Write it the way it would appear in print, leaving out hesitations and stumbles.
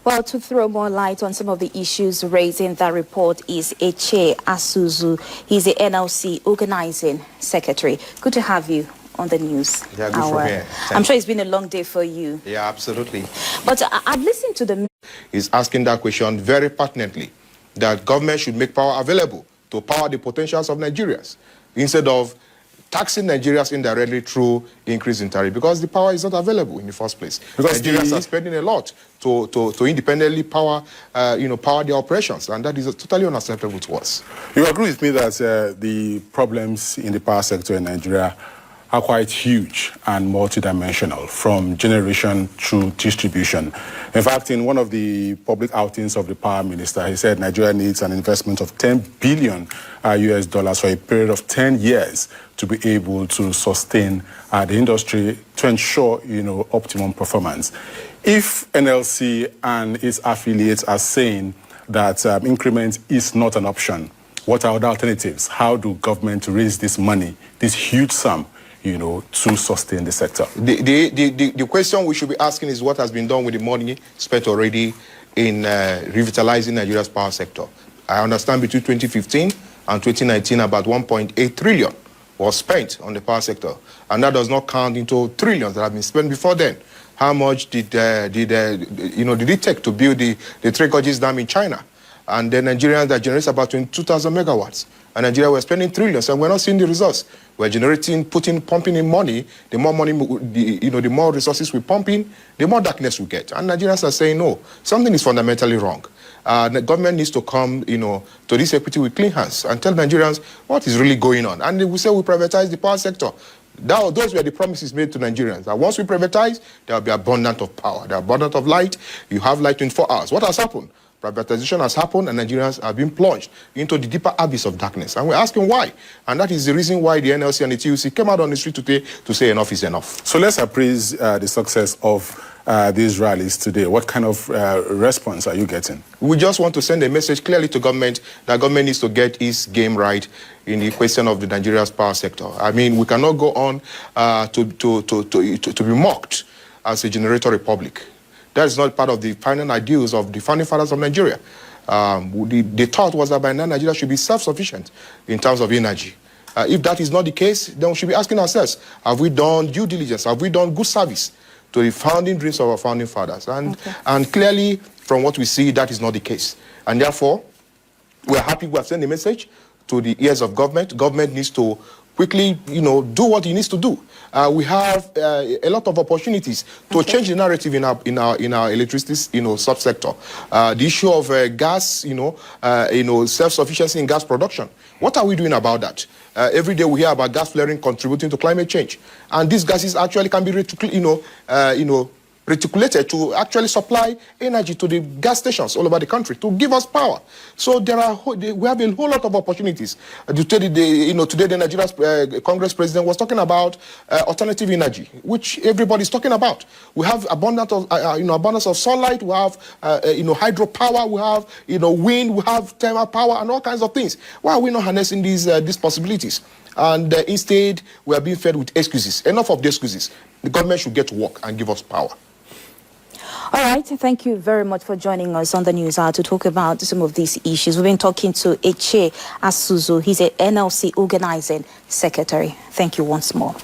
Well, to throw more light on some of the issues raised in that report is Eche Asuzu. He's the NLC Organizing Secretary. Good to have you on the news. Yeah, good for here. I'm sure it's been a long day for you. Yeah, absolutely. But I've listened to the... He's asking that question very pertinently, that government should make power available to power the potentials of Nigerians instead of taxing Nigerians indirectly through increase in tariff, because the power is not available in the first place. Because Nigerians are spending a lot to independently power, power their operations, and that is totally unacceptable to us. You agree with me that the problems in the power sector in Nigeria are quite huge and multidimensional, from generation to distribution. In fact, in one of the public outings of the power minister, he said Nigeria needs an investment of $10 billion US dollars for a period of 10 years to be able to sustain the industry to ensure, optimum performance. If NLC and its affiliates are saying that increment is not an option, what are other alternatives? How do government raise this money, this huge sum, to sustain the sector? The question we should be asking is what has been done with the money spent already in revitalizing Nigeria's power sector. I understand between 2015 and 2019, about 1.8 trillion was spent on the power sector, and that does not count into trillions that have been spent before then. How much did it take to build the Three Gorges Dam in China? And the Nigerians that generates about 22,000 megawatts. And Nigeria, we're spending trillions, and we're not seeing the results. We're generating, pumping in money. The more money, the more resources we pump in, the more darkness we get. And Nigerians are saying, no, something is fundamentally wrong. The government needs to come, to this equity with clean hands and tell Nigerians what is really going on. And we say we privatize the power sector. Those were the promises made to Nigerians, that once we privatize, there will be abundance of power, there will be abundance of light. You have light 24 hours. What has happened? Privatization has happened, and Nigerians have been plunged into the deeper abyss of darkness. And we're asking why. And that is the reason why the NLC and the TUC came out on the street today to say enough is enough. So let's appraise the success of these rallies today. What kind of response are you getting? We just want to send a message clearly to government that government needs to get its game right in the question of the Nigeria's power sector. I mean, we cannot go on to be mocked as a generator republic. That is not part of the final ideals of the founding fathers of Nigeria. The thought was that by now Nigeria should be self-sufficient in terms of energy. If that is not the case, then we should be asking ourselves, have we done due diligence? Have we done good service to the founding dreams of our founding fathers? And clearly, from what we see, that is not the case. And therefore, we are happy we have sent a message to the ears of government. Government needs to quickly, do what it needs to do. We have a lot of opportunities to change the narrative in our electricity, subsector. The issue of gas, self-sufficiency in gas production. What are we doing about that? Every day we hear about gas flaring contributing to climate change, and these gases actually can be reticulated to actually supply energy to the gas stations all over the country to give us power. So we have a whole lot of opportunities. Today the Nigeria's Congress president was talking about alternative energy, which everybody is talking about. We have abundance of sunlight. We have hydropower. We have wind. We have thermal power and all kinds of things. Why are we not harnessing these possibilities? And instead, we are being fed with excuses. Enough of the excuses. The government should get to work and give us power. All right, thank you very much for joining us on the news hour to talk about some of these issues. We've been talking to Eche Asuzu. He's a NLC Organizing Secretary. Thank you once more.